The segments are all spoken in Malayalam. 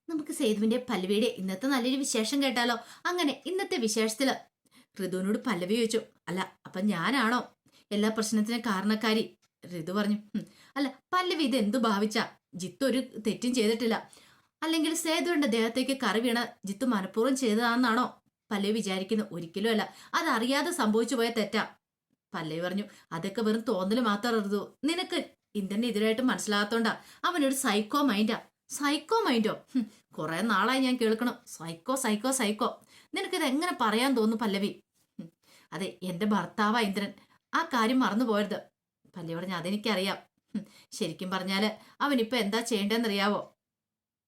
നമുക്ക് സേതുവിന്റെ പല്ലവിയുടെ ഇന്നത്തെ നല്ലൊരു വിശേഷം കേട്ടാലോ? അങ്ങനെ ഇന്നത്തെ വിശേഷത്തില് ഋതുവിനോട് പല്ലവി ചോദിച്ചു, അല്ല അപ്പൊ ഞാനാണോ എല്ലാ പ്രശ്നത്തിനും കാരണക്കാരി? ഋതു പറഞ്ഞു, അല്ല പല്ലവി ഇത് എന്തു ഭാവിച്ച? ജിത്തു ഒരു തെറ്റും ചെയ്തിട്ടില്ല. അല്ലെങ്കിൽ സേതുവിന്റെ ദേഹത്തേക്ക് കറി വീണ ജിത്തു മനഃപൂർവ്വം ചെയ്തതാണെന്നാണോ പല്ലവി വിചാരിക്കുന്നു? ഒരിക്കലും അല്ല, അതറിയാതെ സംഭവിച്ചു പോയ തെറ്റാ. പല്ലവി പറഞ്ഞു, അതൊക്കെ വെറും തോന്നല് മാത്രം ഋതു. നിനക്ക് ഇന്റർനെ എതിരായിട്ട് മനസ്സിലാകാത്തോണ്ടാ. അവനൊരു സൈക്കോ മൈൻഡാ. സൈക്കോ മൈൻഡോ? കുറെ നാളായി ഞാൻ കേൾക്കണം സൈക്കോ സൈക്കോ സൈക്കോ. നിനക്കിത് എങ്ങനെ പറയാൻ തോന്നുന്നു പല്ലവി? ഹും, അതെ, എന്റെ ഭർത്താവാ ഇന്ദ്രൻ. ആ കാര്യം മറന്നു പോരുത്. പല്ലവി പറഞ്ഞ, അതെനിക്കറിയാം. ശരിക്കും പറഞ്ഞാല് അവനിപ്പോ എന്താ ചെയ്യേണ്ടതെന്നറിയാവോ?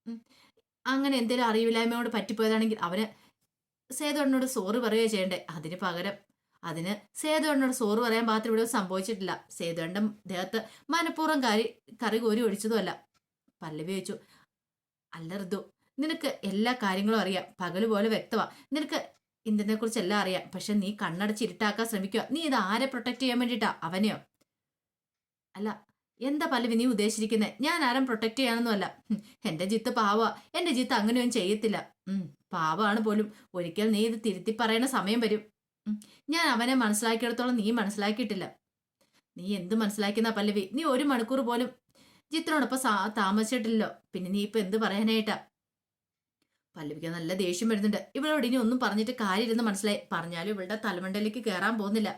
ഉം, അങ്ങനെ എന്തേലും അറിവില്ലായ്മയോട് പറ്റിപ്പോയതാണെങ്കിൽ അവന് സേതുവണ്ണനോട് സോറി പറയുകയോ ചെയ്യണ്ടേ? അതിന് പകരം അതിന് സേതുവണ്ണനോട് സോറി പറയാൻ പാത്രം ഇവിടെ സംഭവിച്ചിട്ടില്ല. സേതുവണ്ണന്റെ ദേഹത്ത് മനഃപൂർവ്വം കറി കോരി ഒഴിച്ചതുമല്ല. പല്ലവി ചോദിച്ചു, അല്ല ഋതു, നിനക്ക് എല്ലാ കാര്യങ്ങളും അറിയാം, പകല് പോലെ വ്യക്തമാ. നിനക്ക് ഇന്ത്യനെ കുറിച്ച് എല്ലാം അറിയാം. പക്ഷെ നീ കണ്ണടച്ച് ഇരുട്ടാക്കാൻ ശ്രമിക്കുക. നീ ഇത് ആരെ പ്രൊട്ടക്ട് ചെയ്യാൻ വേണ്ടിയിട്ടാ? അവനെയോ? അല്ല, എന്താ പല്ലവി നീ ഉദ്ദേശിച്ചിരിക്കുന്നത്? ഞാൻ ആരും പ്രൊട്ടക്ട് ചെയ്യാനൊന്നുമല്ല. എന്റെ ജിത്ത് പാവാ. എന്റെ ജിത്ത് അങ്ങനെയൊന്നും ചെയ്യത്തില്ല. പാവാണ് പോലും. ഒരിക്കൽ നീ ഇത് തിരുത്തി പറയണ സമയം വരും. ഞാൻ അവനെ മനസ്സിലാക്കിയിടത്തോളം നീ മനസ്സിലാക്കിയിട്ടില്ല. നീ എന്ത് മനസ്സിലാക്കുന്ന പല്ലവി? നീ ഒരു മണിക്കൂർ പോലും ജിത്തിനോടൊപ്പം താമസിച്ചിട്ടില്ലല്ലോ. പിന്നെ നീ ഇപ്പൊ എന്ത് പറയാനായിട്ടാ? പല്ലവിക്ക് നല്ല ദേഷ്യം വരുന്നുണ്ട്. ഇവളോട് ഇനി ഒന്നും പറഞ്ഞിട്ട് കാര്യമില്ലെന്ന് മനസ്സിലായി. പറഞ്ഞാലും ഇവളുടെ തലമണ്ടയിലേക്ക് കയറാൻ പോകുന്നില്ല.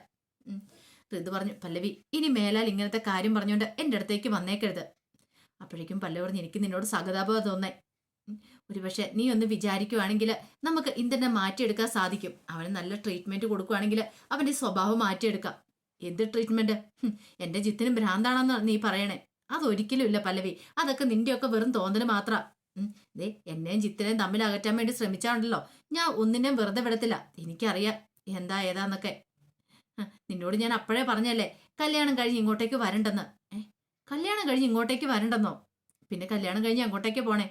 ഋതു പറഞ്ഞു, പല്ലവി ഇനി മേലാൽ ഇങ്ങനത്തെ കാര്യം പറഞ്ഞുകൊണ്ട് എന്റെ അടുത്തേക്ക് വന്നേക്കരുത്. അപ്പോഴേക്കും പല്ലവി പറഞ്ഞു, എനിക്ക് നിന്നോട് സഹതാപം തോന്നേ. ഒരുപക്ഷെ നീ ഒന്ന് വിചാരിക്കുവാണെങ്കിൽ നമുക്ക് ഇന്ദ്രനെ മാറ്റിയെടുക്കാൻ സാധിക്കും. അവന് നല്ല ട്രീറ്റ്മെന്റ് കൊടുക്കുവാണെങ്കിൽ അവന്റെ സ്വഭാവം മാറ്റിയെടുക്കാം. എന്ത് ട്രീറ്റ്മെന്റ്? എന്റെ ജിത്തിനും ഭ്രാന്താണെന്ന് നീ പറയണേ? അതൊരിക്കലും ഇല്ല പല്ലവി. അതൊക്കെ നിന്റെയൊക്കെ വെറും തോന്നല് മാത്ര. ദേ, എന്നെയും ജിത്തിനെയും തമ്മിൽ അകറ്റാൻ വേണ്ടി ശ്രമിച്ചാണ്ടല്ലോ, ഞാൻ ഒന്നിനെയും വെറുതെ വിടത്തില്ല. എനിക്കറിയാം എന്താ ഏതാന്നൊക്കെ. നിന്നോട് ഞാൻ അപ്പോഴേ പറഞ്ഞല്ലേ കല്യാണം കഴിഞ്ഞ് ഇങ്ങോട്ടേക്ക് വരണ്ടെന്ന്. കല്യാണം കഴിഞ്ഞ് ഇങ്ങോട്ടേക്ക് വരണ്ടെന്നോ? പിന്നെ കല്യാണം കഴിഞ്ഞ് അങ്ങോട്ടേക്ക് പോണേ?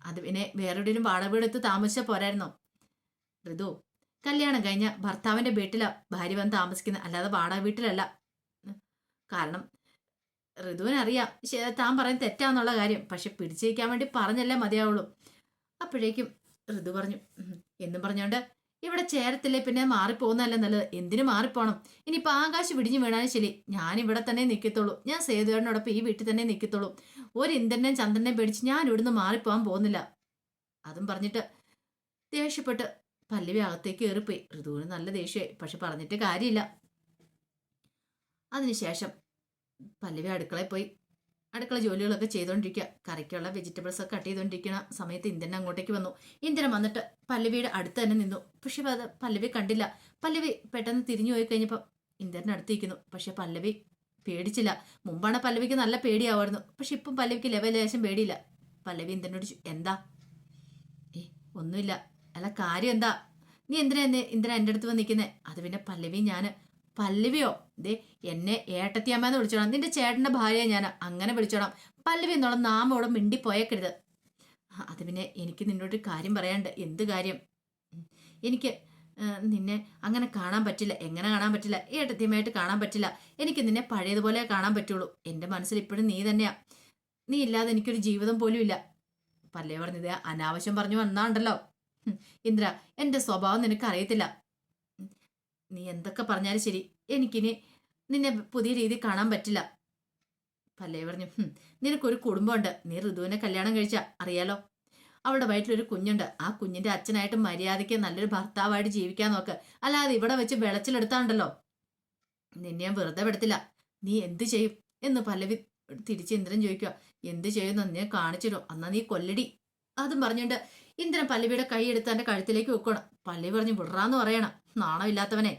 അത് പിന്നെ വേറെവിടെയും വാടക വീടെടുത്ത് താമസിച്ച പോരായിരുന്നോ? ഋതു, കല്യാണം കഴിഞ്ഞ ഭർത്താവിന്റെ വീട്ടിലാ ഭാര്യ വന്ന് താമസിക്കുന്നത്, അല്ലാതെ വാടക വീട്ടിലല്ല. കാരണം ഋതുവിനറിയാം താൻ പറയുന്നത് തെറ്റാന്നുള്ള കാര്യം. പക്ഷെ പിടിച്ചിരിക്കാൻ വേണ്ടി പറഞ്ഞല്ലേ മതിയാവുള്ളൂ. അപ്പോഴേക്കും ഋതു പറഞ്ഞു, എന്നും പറഞ്ഞോണ്ട് ഇവിടെ ചേരത്തില്ലേ, പിന്നെ മാറിപ്പോകുന്നതല്ല നല്ലത്. എന്തിനു മാറിപ്പോണം? ഇനിയിപ്പോൾ ആകാശ് പിടിഞ്ഞു വീണാലും ശരി, ഞാൻ ഇവിടെ തന്നെ നിൽക്കത്തുള്ളൂ. ഞാൻ സേതുവേട്ടനോടൊപ്പം ഈ വീട്ടിൽ തന്നെ നിൽക്കത്തുള്ളൂ. ഒരു ഇന്ദ്രനെയും ചന്ദ്രനെയും പേടിച്ച് ഞാൻ ഇവിടുന്ന് മാറിപ്പോകാൻ പോകുന്നില്ല. അതും പറഞ്ഞിട്ട് ദേഷ്യപ്പെട്ട് പല്ലവി അകത്തേക്ക് കയറിപ്പോയി. ഋതുവിന് നല്ല ദേഷ്യമായി. പക്ഷെ പറഞ്ഞിട്ട് കാര്യമില്ല. അതിനുശേഷം പല്ലവി അടുക്കളയിൽ പോയി അടുക്കള ജോലികളൊക്കെ ചെയ്തുകൊണ്ടിരിക്കുക. കറിക്കുള്ള വെജിറ്റബിൾസ് ഒക്കെ കട്ട് ചെയ്തുകൊണ്ടിരിക്കുന്ന സമയത്ത് ഇന്ദ്രൻ അങ്ങോട്ടേക്ക് വന്നു. ഇന്ദ്രൻ വന്നിട്ട് പല്ലവിയുടെ അടുത്ത് തന്നെ നിന്നു. പക്ഷെ അത് പല്ലവി കണ്ടില്ല. പല്ലവി പെട്ടെന്ന് തിരിഞ്ഞു പോയി കഴിഞ്ഞപ്പോൾ ഇന്ദ്രൻ അടുത്തിരിക്കുന്നു. പക്ഷെ പല്ലവി പേടിച്ചില്ല. മുമ്പാണ് പല്ലവിക്ക് നല്ല പേടിയാവുമായിരുന്നു. പക്ഷെ ഇപ്പം പല്ലവിക്ക് ലേശം പേടിയില്ല. പല്ലവി ഇന്ദ്രനോട് എന്താ? ഒന്നുമില്ല. അല്ല, കാര്യം എന്താ? നീ എന്തിനാ ഇന്ദ്രൻ എൻ്റെ അടുത്ത് വന്ന് നിൽക്കുന്നേ? അത് പിന്നെ പല്ലവി, ഞാൻ പല്ലവിയോ? ദേ, എന്നെ ഏട്ടത്തിയമ്മന്ന് വിളിച്ചോളാം. നിന്റെ ചേട്ടന്റെ ഭാര്യയെ ഞാൻ അങ്ങനെ വിളിച്ചോളാം. പല്ലവി എന്നുള്ള നാമം ഇവിടെ മിണ്ടിപ്പോയേക്കരുത്. അത് പിന്നെ എനിക്ക് നിന്നോടൊരു കാര്യം പറയാണ്ട്. എന്ത് കാര്യം? എനിക്ക് നിന്നെ അങ്ങനെ കാണാൻ പറ്റില്ല. എങ്ങനെ കാണാൻ പറ്റില്ല? ഏട്ടത്തിയമ്മയായിട്ട് കാണാൻ പറ്റില്ല. എനിക്ക് നിന്നെ പഴയതുപോലെ കാണാൻ പറ്റുള്ളൂ. എൻ്റെ മനസ്സിൽ ഇപ്പോഴും നീ തന്നെയാ. നീ ഇല്ലാതെ എനിക്കൊരു ജീവിതം പോലും ഇല്ല. പല്ലവി പറഞ്ഞത് അനാവശ്യം പറഞ്ഞു വന്നാണ്ടല്ലോ. ഇന്ദ്ര, എൻ്റെ സ്വഭാവം നിനക്ക് അറിയത്തില്ല. നീ എന്തൊക്കെ പറഞ്ഞാലും ശരി, എനിക്കിനി നിന്നെ പുതിയ രീതിയിൽ കാണാൻ പറ്റില്ല. പല്ലവി പറഞ്ഞു, നിനക്കൊരു കുടുംബമുണ്ട്. നീ ഋതുവിനെ കല്യാണം കഴിച്ച അറിയാലോ. അവളുടെ വയറ്റിലൊരു കുഞ്ഞുണ്ട്. ആ കുഞ്ഞിന്റെ അച്ഛനായിട്ട് മര്യാദയ്ക്ക് നല്ലൊരു ഭർത്താവായിട്ട് ജീവിക്കാൻ നോക്ക്. അല്ലാതെ ഇവിടെ വെച്ച് വിളച്ചിലെടുത്താണ്ടല്ലോ, നിന്നെ ഞാൻ വെറുതെ വിടത്തില്ല. നീ എന്ത് ചെയ്യും എന്ന് പല്ലവി തിരിച്ച് ഇന്ദ്രൻ ചോദിക്കുക. എന്ത് ചെയ്യുന്നു? നീ കാണിച്ചിടും, എന്നാ നീ കൊല്ലടി. അതും പറഞ്ഞുകൊണ്ട് ഇന്ദ്രൻ പല്ലവിയുടെ കൈ എടുത്ത് എന്റെ കഴുത്തിലേക്ക് വെക്കണം. പല്ലവി പറഞ്ഞു, വിടറാന്ന് പറയണം. നാണമില്ലാത്തവനെ,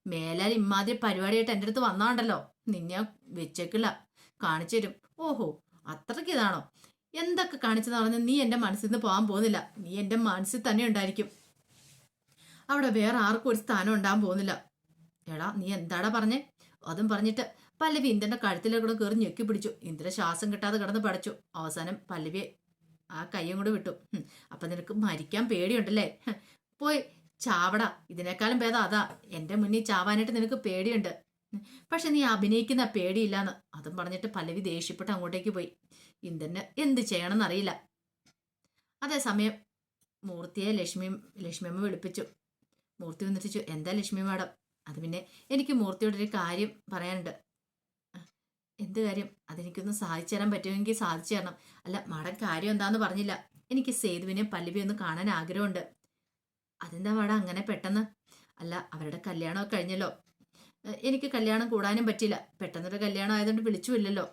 മേലാൽ ഇമ്മാതിരി പരിപാടിയായിട്ട് എൻ്റെ അടുത്ത് വന്നാണ്ടല്ലോ, നിന്നെ വെച്ചേക്കില്ല, കാണിച്ചു തരും. ഓഹോ, അത്രയ്ക്ക് ഇതാണോ? എന്തൊക്കെ കാണിച്ചെന്ന് പറഞ്ഞാൽ നീ എൻ്റെ മനസ്സിൽ നിന്ന് പോകാൻ പോകുന്നില്ല. നീ എൻ്റെ മനസ്സിൽ തന്നെ ഉണ്ടായിരിക്കും. അവിടെ വേറെ ആർക്കും ഒരു സ്ഥാനം ഉണ്ടാകാൻ പോകുന്നില്ല. എടാ, നീ എന്താടാ പറഞ്ഞേ? അതും പറഞ്ഞിട്ട് പല്ലവി ഇന്ദ്രന്റെ കഴുത്തിലേക്കൂടെ കയറി ഞെക്കി പിടിച്ചു. ഇന്ദ്ര ശ്വാസം കിട്ടാതെ കിടന്ന് പടച്ചു. അവസാനം പല്ലവിയെ ആ കയ്യും കൂടെ വിട്ടു. അപ്പൊ നിനക്ക് മരിക്കാൻ പേടിയുണ്ടല്ലേ? പോയി ചാവടാ. ഇതിനേക്കാളും ഭേദം അതാ. എന്റെ മുന്നിൽ ചാവാനായിട്ട് നിനക്ക് പേടിയുണ്ട്. പക്ഷെ നീ അഭിനയിക്കുന്ന പേടിയില്ലാന്ന്. അതും പറഞ്ഞിട്ട് പല്ലവി ദേഷ്യപ്പെട്ട് അങ്ങോട്ടേക്ക് പോയി. ഇന്ദ്രന് എന്ത് ചെയ്യണമെന്നറിയില്ല. അതേസമയം മൂർത്തിയെ ലക്ഷ്മിയമ്മ വിളിപ്പിച്ചു. മൂർത്തി വന്നിട്ട് ചോദിച്ചു, എന്താ ലക്ഷ്മി മാഡം? അത് പിന്നെ എനിക്ക് മൂർത്തിയോടൊരു കാര്യം പറയാനുണ്ട്. എന്ത് കാര്യം? അതെനിക്കൊന്ന് സാധിച്ചു തരാൻ പറ്റുമെങ്കിൽ സാധിച്ചു തരണം. അല്ല മാഡം, കാര്യം എന്താന്ന് പറഞ്ഞില്ല. എനിക്ക് സേതുവിനെ പല്ലവി ഒന്ന് കാണാൻ ആഗ്രഹമുണ്ട്. അതെന്താ മാഡം അങ്ങനെ പെട്ടെന്ന്? അല്ല, അവരുടെ കല്യാണമൊക്കെ കഴിഞ്ഞല്ലോ. എനിക്ക് കല്യാണം കൂടാനും പറ്റില്ല. പെട്ടെന്നൊരു കല്യാണം ആയതുകൊണ്ട് വിളിച്ചുമില്ലല്ലോ.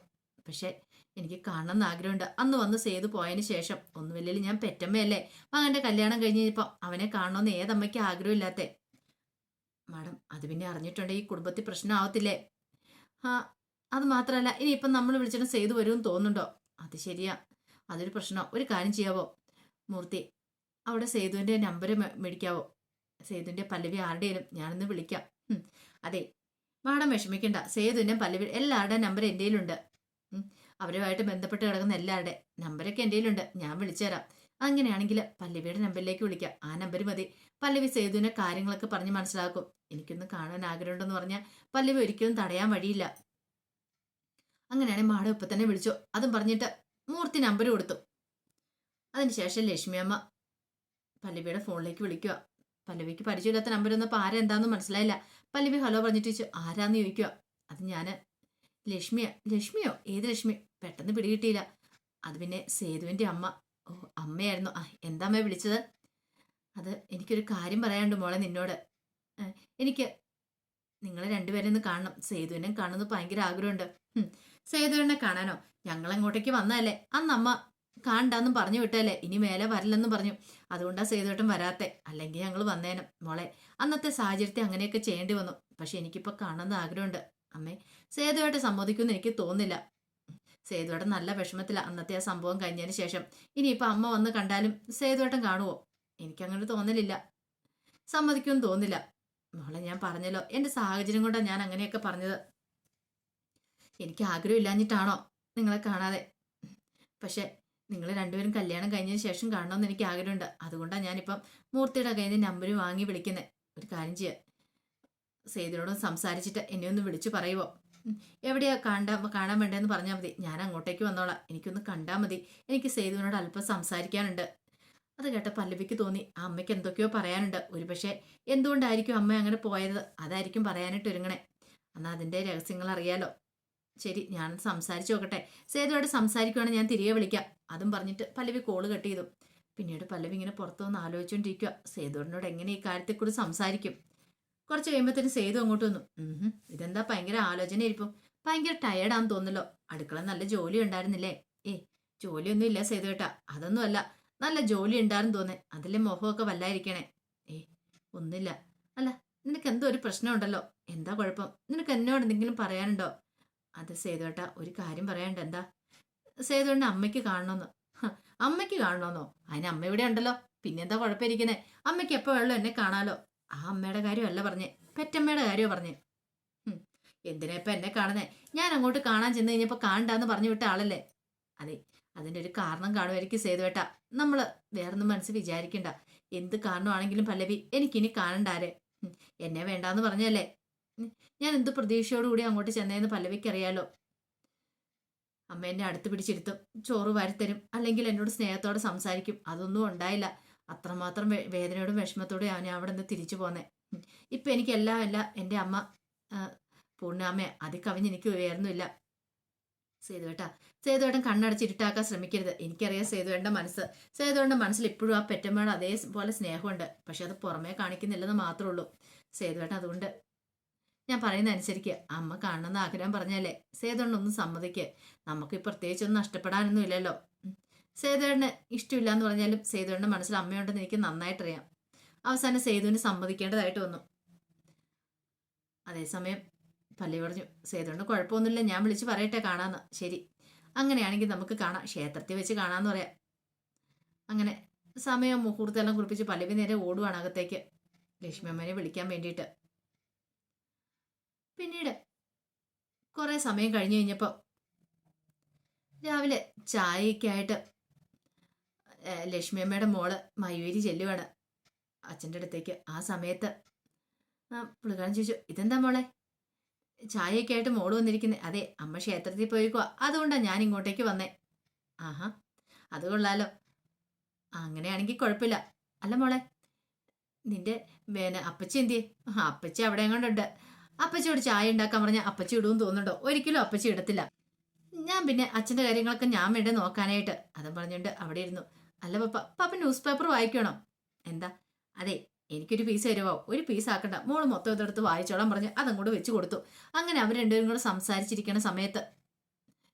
പക്ഷെ എനിക്ക് കാണണം എന്ന് ആഗ്രഹമുണ്ട്. അന്ന് വന്ന് സേതു പോയതിന് ശേഷം ഒന്നുമില്ലെങ്കിൽ ഞാൻ പെറ്റമ്മയല്ലേ. മകന്റെ കല്യാണം കഴിഞ്ഞപ്പോൾ അവനെ കാണണമെന്ന് ഏതമ്മയ്ക്ക് ആഗ്രഹമില്ലാത്തേ. മാഡം, അത് പിന്നെ അറിഞ്ഞിട്ടുണ്ട് ഈ കുടുംബത്തിൽ പ്രശ്നമാവത്തില്ലേ? ആ, അത് മാത്രമല്ല ഇനിയിപ്പം നമ്മൾ വിളിച്ചിട്ട് സേതു വരുമെന്ന് തോന്നുന്നുണ്ടോ? അത് ശരിയാ, അതൊരു പ്രശ്നം. ഒരു കാര്യം ചെയ്യാവോ മൂർത്തി, അവിടെ സേതുവിൻ്റെ നമ്പർ മേടിക്കാവോ? സേതുവിൻ്റെ പല്ലവി ആരുടെയും ഞാനൊന്ന് വിളിക്കാം. അതെ മാഡം വിഷമിക്കണ്ട, സേതുവിൻ്റെ പല്ലവി എല്ലാവരുടെയും നമ്പർ എൻ്റെ കയ്യിലുണ്ട്. അവരുമായിട്ട് ബന്ധപ്പെട്ട് കിടക്കുന്ന എല്ലാവരുടെ നമ്പരൊക്കെ എൻ്റെ കയ്യിലുണ്ട്. ഞാൻ വിളിച്ചുതരാം. അങ്ങനെയാണെങ്കിൽ പല്ലവിയുടെ നമ്പറിലേക്ക് വിളിക്കാം. ആ നമ്പർ മതി. പല്ലവി സേതുവിനെ കാര്യങ്ങളൊക്കെ പറഞ്ഞ് മനസ്സിലാക്കും. എനിക്കൊന്ന് കാണാൻ ആഗ്രഹമുണ്ടെന്ന് പറഞ്ഞാൽ പല്ലവി ഒരിക്കലും തടയാൻ വഴിയില്ല. അങ്ങനെയാണെങ്കിൽ മാഡം ഇപ്പം തന്നെ വിളിച്ചു. അതും പറഞ്ഞിട്ട് മൂർത്തി നമ്പർ കൊടുത്തു. അതിനുശേഷം ലക്ഷ്മി അമ്മ പല്ലവിയുടെ ഫോണിലേക്ക് വിളിക്കുക. പല്ലവിക്ക് പരിചയമില്ലാത്ത നമ്പർ ഒന്നും ആരെന്താന്ന് മനസ്സിലായില്ല. പല്ലവി ഹലോ പറഞ്ഞിട്ട് ചോദിച്ചു, ആരാന്ന് ചോദിക്കുക. അത് ഞാൻ ലക്ഷ്മിയാ. ലക്ഷ്മിയോ? ഏത് ലക്ഷ്മി? പെട്ടെന്ന് പിടികിട്ടിയില്ല. അത് പിന്നെ സേതുവിൻ്റെ അമ്മ. ഓ, അമ്മയായിരുന്നു. എന്താ അമ്മ വിളിച്ചത്? അത് എനിക്കൊരു കാര്യം പറയാനുണ്ട് മോളെ നിന്നോട്. എനിക്ക് നിങ്ങളെ രണ്ടുപേരെ ഒന്ന് കാണണം. സേതുവിനെ കാണുന്നത് ഭയങ്കര ആഗ്രഹമുണ്ട്. സേതുവിനെ കാണാനോ? ഞങ്ങളങ്ങോട്ടേക്ക് വന്നതല്ലേ. അന്ന് അമ്മ കാണണ്ടാന്നും പറഞ്ഞു വിട്ടല്ലേ. ഇനി മേലെ വരില്ലെന്നും പറഞ്ഞു. അതുകൊണ്ടാ സേതുവേട്ടൻ വരാത്തെ. അല്ലെങ്കിൽ ഞങ്ങൾ വന്നേനും മോളെ. അന്നത്തെ സാഹചര്യത്തെ അങ്ങനെയൊക്കെ ചെയ്യേണ്ടി വന്നു. പക്ഷെ എനിക്കിപ്പോൾ കാണുന്നത് ആഗ്രഹമുണ്ട് അമ്മേ. സേതുവേട്ടൻ സമ്മതിക്കുമെന്ന് എനിക്ക് തോന്നുന്നില്ല. സേതുവേട്ടൻ നല്ല വിഷമത്തില അന്നത്തെ ആ സംഭവം കഴിഞ്ഞതിന് ശേഷം. ഇനിയിപ്പോൾ അമ്മ വന്ന് കണ്ടാലും സേതുവേട്ടൻ കാണുമോ? എനിക്കങ്ങനെ തോന്നലില്ല. സമ്മതിക്കുമെന്ന് തോന്നില്ല മോളെ. ഞാൻ പറഞ്ഞല്ലോ, എൻ്റെ സാഹചര്യം കൊണ്ടാണ് ഞാൻ അങ്ങനെയൊക്കെ പറഞ്ഞത്. എനിക്ക് ആഗ്രഹമില്ലാഞ്ഞിട്ടാണോ നിങ്ങളെ കാണാതെ? പക്ഷെ നിങ്ങൾ രണ്ടുപേരും കല്യാണം കഴിഞ്ഞതിന് ശേഷം കാണണമെന്ന് എനിക്ക് ആഗ്രഹമുണ്ട്. അതുകൊണ്ടാണ് ഞാനിപ്പം മൂർത്തിയുടെ കയ്യിൽ നിന്ന് നമ്പർ വാങ്ങി വിളിക്കുന്നത്. ഒരു കാര്യം ചെയ്യുക, സേതുവിനോട് സംസാരിച്ചിട്ട് എന്നെ ഒന്ന് വിളിച്ചു പറയുമോ? എവിടെയാ കാണാൻ വേണ്ടതെന്ന് പറഞ്ഞാൽ മതി. ഞാൻ അങ്ങോട്ടേക്ക് വന്നോളാം. എനിക്കൊന്ന് കണ്ടാൽ മതി. എനിക്ക് സേതുവിനോട് അല്പം സംസാരിക്കാനുണ്ട്. അത് കേട്ട പല്ലവിക്ക് തോന്നി ആ അമ്മയ്ക്ക് എന്തൊക്കെയോ പറയാനുണ്ട്. ഒരുപക്ഷെ എന്തുകൊണ്ടായിരിക്കും അമ്മ അങ്ങനെ പോയത്, അതായിരിക്കും പറയാനായിട്ട് ഒരുങ്ങണേ. എന്നാൽ അതിൻ്റെ രഹസ്യങ്ങൾ അറിയാലോ. ശരി, ഞാൻ സംസാരിച്ചു നോക്കട്ടെ. സേതുവായിട്ട് സംസാരിക്കുവാണെങ്കിൽ ഞാൻ തിരികെ വിളിക്കാം. അതും പറഞ്ഞിട്ട് പല്ലവി കോള് കട്ട് ചെയ്തു. പിന്നീട് പല്ലവി ഇങ്ങനെ പുറത്തുനിന്ന് ആലോചിച്ചുകൊണ്ടിരിക്കുക, സേതുവിനോട് എങ്ങനെ ഈ കാര്യത്തെക്കുറിച്ച് സംസാരിക്കും. കുറച്ച് കഴിയുമ്പോഴത്തേന് സേതു അങ്ങോട്ട് വന്നു. ഇതെന്താ ഭയങ്കര ആലോചനയായിരിക്കും. ഭയങ്കര ടയേർഡാന്ന് തോന്നല്ലോ. അടുക്കള നല്ല ജോലി ഉണ്ടായിരുന്നില്ലേ? ജോലിയൊന്നും ഇല്ല സേതുവേട്ടാ. അതൊന്നും അല്ല, നല്ല ജോലി ഉണ്ടായിരുന്നു തോന്നേ. അതിലെ മുഖമൊക്കെ വല്ലായിരിക്കണേ. ഒന്നുമില്ല. അല്ല, നിനക്ക് എന്തോ ഒരു പ്രശ്നമുണ്ടല്ലോ. എന്താ കുഴപ്പം? നിനക്ക് എന്നോട് എന്തെങ്കിലും പറയാനുണ്ടോ? അത് സേതുവേട്ടാ, ഒരു കാര്യം പറയാനുണ്ട്. എന്താ? സേതുവേട്ടനെ അമ്മയ്ക്ക് കാണണമെന്ന്. അമ്മയ്ക്ക് കാണണമെന്നോ? അതിന് അമ്മ ഇവിടെ ഉണ്ടല്ലോ. പിന്നെന്താ കുഴപ്പമിരിക്കുന്നേ? അമ്മയ്ക്ക് എപ്പോൾ വേണമല്ലോ എന്നെ കാണാലോ. ആ അമ്മയുടെ കാര്യമല്ല പറഞ്ഞേ, പെറ്റമ്മയുടെ കാര്യമോ പറഞ്ഞേ. എന്തിനാ ഇപ്പം എന്നെ കാണുന്നേ? ഞാൻ അങ്ങോട്ട് കാണാൻ ചെന്ന് കഴിഞ്ഞപ്പോൾ കാണണ്ടാന്ന് പറഞ്ഞു വിട്ട ആളല്ലേ. അതെ, അതിൻ്റെ ഒരു കാരണം കാണുമായിരിക്കും സേതുവേട്ടാ. നമ്മൾ വേറൊന്നും മനസ്സ് വിചാരിക്കണ്ട. എന്ത് കാരണമാണെങ്കിലും പല്ലവി, എനിക്കിനി കാണണ്ടാരെ. എന്നെ വേണ്ടാന്ന് പറഞ്ഞല്ലേ. ഞാൻ എന്ത് പ്രതീക്ഷയോടുകൂടി അങ്ങോട്ട് ചെന്നേന്ന് പല്ലവിക്ക് അറിയാലോ. അമ്മ എന്നെ അടുത്ത് പിടിച്ചിരുത്തും, ചോറ് വാരിത്തരും, അല്ലെങ്കിൽ എന്നോട് സ്നേഹത്തോടെ സംസാരിക്കും. അതൊന്നും ഉണ്ടായില്ല. അത്രമാത്രം വേദനയോടും വിഷമത്തോടും ഞാൻ അവിടെ നിന്ന് തിരിച്ചു പോന്നേ. ഇപ്പം എനിക്കെല്ലാം എൻ്റെ അമ്മ പൂർണ്ണാമ്മ അതിൽ കവിഞ്ഞ് എനിക്ക് വേറൊന്നുമില്ല. സേതുവേട്ടൻ കണ്ണടച്ചിരുട്ടാക്കാൻ ശ്രമിക്കരുത്. എനിക്കറിയാം സേതുവേട്ടൻ്റെ മനസ്സ്. സേതുവേട്ടൻ്റെ മനസ്സിൽ ഇപ്പോഴും ആ പെറ്റമ്മയുടെ അതേപോലെ സ്നേഹമുണ്ട്. പക്ഷെ അത് പുറമേ കാണിക്കുന്നില്ലെന്ന് മാത്രമേ ഉള്ളൂ. സേതുവേട്ടൻ അതുകൊണ്ട് ഞാൻ പറയുന്ന അനുസരിക്ക്. അമ്മ കാണണമെന്ന് ആഗ്രഹം പറഞ്ഞല്ലേ. സേതുവേട്ടൻ ഒന്ന് സമ്മതിക്ക്. നമുക്ക് പ്രത്യേകിച്ചൊന്നും നഷ്ടപ്പെടാനൊന്നും ഇല്ലല്ലോ. സേതുവേട്ടന് ഇഷ്ടമില്ല എന്ന് പറഞ്ഞാലും സേതുവേട്ടൻ്റെ മനസ്സിൽ അമ്മയുണ്ടെന്ന് എനിക്ക് നന്നായിട്ടറിയാം. അവസാനം സേതുവിന് സമ്മതിക്കേണ്ടതായിട്ട് വന്നു. അതേസമയം പല്ലവി പറഞ്ഞു, സേതുവേട്ടന് കുഴപ്പമൊന്നുമില്ല, ഞാൻ വിളിച്ച് പറയട്ടെ കാണാമെന്ന്. ശരി, അങ്ങനെയാണെങ്കിൽ നമുക്ക് കാണാം, ക്ഷേത്രത്തിൽ വെച്ച് കാണാമെന്ന് പറയാം. അങ്ങനെ സമയം മുഹൂർത്തമെല്ലാം കുറിപ്പിച്ച് പല്ലവി നേരെ ഓടുവാണ് അകത്തേക്ക്, ലക്ഷ്മി അമ്മേനെ വിളിക്കാൻ വേണ്ടിയിട്ട്. പിന്നീട് കുറെ സമയം കഴിഞ്ഞു കഴിഞ്ഞപ്പോൾ രാവിലെ ചായയൊക്കെയായിട്ട് ലക്ഷ്മി അമ്മയുടെ മോള് മയൂരി ചെല്ലുവാണ് അച്ഛൻ്റെ അടുത്തേക്ക്. ആ സമയത്ത് പുള്ളിക്കാരൻ ചോദിച്ചു, ഇതെന്താ മോളെ ചായയൊക്കെ ആയിട്ട് മോള് വന്നിരിക്കുന്നത്? അതെ, അമ്മ ക്ഷേത്രത്തിൽ പോയിക്കുവാ, അതുകൊണ്ടാണ് ഞാൻ ഇങ്ങോട്ടേക്ക് വന്നേ. ആഹാ, അത് കൊള്ളാലോ. അങ്ങനെയാണെങ്കിൽ കുഴപ്പമില്ല. അല്ല മോളെ, നിന്റെ അപ്പച്ചി എന്തിയെ? അപ്പച്ചി അവിടെ എങ്ങോട്ടുണ്ട്. അപ്പച്ചിയോട് ചായ ഉണ്ടാക്കാൻ പറഞ്ഞ അപ്പച്ചി ഇടുമെന്ന് തോന്നുന്നുണ്ടോ? ഒരിക്കലും അപ്പച്ചി ഇടത്തില്ല. ഞാൻ പിന്നെ അച്ഛന്റെ കാര്യങ്ങളൊക്കെ ഞാൻ വേണ്ടേ നോക്കാനായിട്ട്. അതും പറഞ്ഞുകൊണ്ട് അവിടെ ഇരുന്നു. അല്ല പപ്പ ന്യൂസ് പേപ്പർ വായിക്കണം. എന്താ? അതെ, എനിക്കൊരു പീസ് തരുമോ? ഒരു പീസ് ആക്കണ്ട, മോള് മൊത്തം ഇതെടുത്ത് വായിച്ചോളാൻ പറഞ്ഞ് അതങ്ങോട്ട് വെച്ച് കൊടുത്തു. അങ്ങനെ അവർ രണ്ടുപേരും കൂടെ സംസാരിച്ചിരിക്കുന്ന സമയത്ത്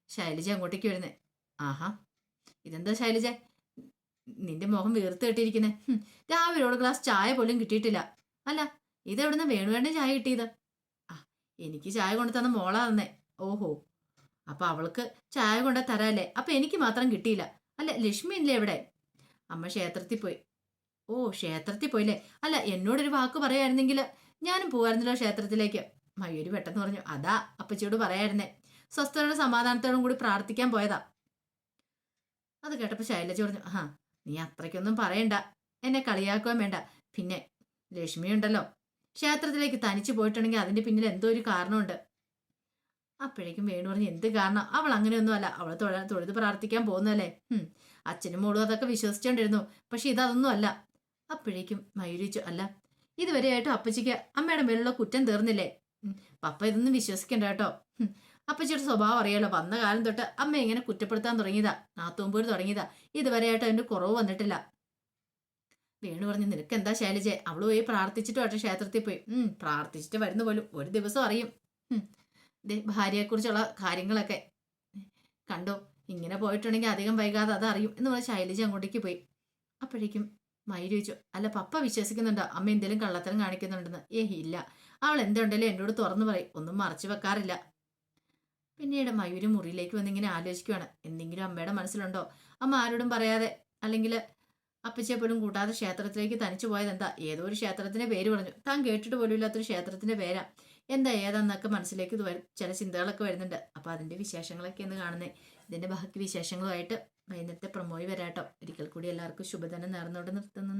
ശൈലജ അങ്ങോട്ടേക്ക് വരുന്നേ. ആഹാ, ഇതെന്താ ശൈലജ, നിന്റെ മുഖം വീർത്ത് കെട്ടിയിരിക്കുന്നേ? രാവിലെ ഒരു ഗ്ലാസ് ചായ പോലും കിട്ടിയിട്ടില്ല. അല്ല, ഇതെവിടുന്ന വേണുവേണ്ട ചായ കിട്ടിയത്? ആ, എനിക്ക് ചായ കൊണ്ടു തന്ന മോളാ തന്നേ. ഓഹോ, അപ്പൊ അവൾക്ക് ചായ കൊണ്ട തരാല്ലേ? അപ്പൊ എനിക്ക് മാത്രം കിട്ടിയില്ല. അല്ല, ലക്ഷ്മി ഇല്ലേ എവിടെ? അമ്മ ക്ഷേത്രത്തിൽ പോയി. ഓ, ക്ഷേത്രത്തിൽ പോയില്ലേ? അല്ല, എന്നോടൊരു വാക്ക് പറയായിരുന്നെങ്കിൽ ഞാനും പോവായിരുന്നല്ലോ ക്ഷേത്രത്തിലേക്ക്. മയൂരി പെട്ടെന്ന് പറഞ്ഞു. അതാ അപ്പച്ചിയോട് പറയായിരുന്നേ. സ്വസ്ഥതയോടും സമാധാനത്തോടും കൂടി പ്രാർത്ഥിക്കാൻ പോയതാ. അത് കേട്ടപ്പോ ശൈലജ പറഞ്ഞു. നീ അത്രയ്ക്കൊന്നും പറയണ്ട, എന്നെ കളിയാക്കുകയും വേണ്ട. പിന്നെ ലക്ഷ്മി ഉണ്ടല്ലോ, ക്ഷേത്രത്തിലേക്ക് തനിച്ചു പോയിട്ടുണ്ടെങ്കിൽ അതിന്റെ പിന്നിൽ എന്തോ ഒരു കാരണമുണ്ട്. അപ്പോഴേക്കും വേണു പറഞ്ഞു. എന്ത് കാരണം? അവൾ അങ്ങനെയൊന്നും അല്ല, അവൾ തൊഴുത് പ്രാർത്ഥിക്കാൻ പോകുന്നല്ലേ. അച്ഛനും മോളും അതൊക്കെ വിശ്വസിച്ചോണ്ടിരുന്നു. പക്ഷെ ഇതൊന്നും അല്ല. അപ്പോഴേക്കും മയൂരിച്ചു. അല്ല, ഇതുവരെയായിട്ടും അപ്പച്ചിക്ക് അമ്മയുടെ മേലുള്ള കുറ്റം തീർന്നില്ലേ? പപ്പ ഇതൊന്നും വിശ്വസിക്കണ്ട കേട്ടോ. അപ്പച്ചിയുടെ സ്വഭാവം അറിയാലോ. വന്ന കാലം തൊട്ട് അമ്മ ഇങ്ങനെ കുറ്റപ്പെടുത്താൻ തുടങ്ങിയതാ, നാത്തൂമ്പോര് തുടങ്ങിയതാ. ഇതുവരെയായിട്ട് അതിന്റെ കുറവ് വന്നിട്ടില്ല. വേണു പറഞ്ഞു. നിനക്ക് എന്താ ശൈലജയെ? അവള് പോയി പ്രാർത്ഥിച്ചിട്ട് വട്ടെ ക്ഷേത്രത്തിൽ പോയി. പ്രാർത്ഥിച്ചിട്ട് വരുന്ന പോലും ഒരു ദിവസം അറിയും ഭാര്യയെക്കുറിച്ചുള്ള കാര്യങ്ങളൊക്കെ. കണ്ടോ, ഇങ്ങനെ പോയിട്ടുണ്ടെങ്കിൽ അധികം വൈകാതെ അത് അറിയും എന്ന് പറഞ്ഞ ശൈലജ അങ്ങോട്ടേക്ക് പോയി. അപ്പോഴേക്കും മയൂരി ചോദിച്ചു. അല്ല, പപ്പ വിശ്വസിക്കുന്നുണ്ടോ അമ്മ എന്തെങ്കിലും കള്ളത്തരം കാണിക്കുന്നുണ്ടെന്ന്? ഇല്ല, അവൾ എന്തുണ്ടല്ലോ എന്നോട് തുറന്നു പറയും, ഒന്നും മറച്ചു വെക്കാറില്ല. പിന്നീട് മയൂരി മുറിയിലേക്ക് വന്നിങ്ങനെ ആലോചിക്കുവാണ്. എന്തെങ്കിലും അമ്മയുടെ മനസ്സിലുണ്ടോ? അമ്മ ആരോടും പറയാതെ, അല്ലെങ്കിൽ അപ്പച്ചിയെ പോലും കൂട്ടാതെ ക്ഷേത്രത്തിലേക്ക് തനിച്ചു പോയത് എന്താ? ഏതോ ഒരു ക്ഷേത്രത്തിന്റെ പേര് പറഞ്ഞു. താൻ കേട്ടിട്ട് പോലും ഇല്ലാത്തൊരു ക്ഷേത്രത്തിന്റെ പേരാ. എന്താ ഏതാന്നൊക്കെ മനസ്സിലേക്ക് ചില ചിന്തകളൊക്കെ വരുന്നുണ്ട്. അപ്പൊ അതിന്റെ വിശേഷങ്ങളൊക്കെ എന്ന് കാണുന്നേ. ഇതിന്റെ ബാക്കി വിശേഷങ്ങളുമായിട്ട് വൈകുന്നേരത്തെ പ്രമോയി വരാട്ടോ. ഒരിക്കൽ കൂടി എല്ലാവർക്കും ശുഭദിനം നേർന്നുകൊണ്ട് നിർത്തുന്നു.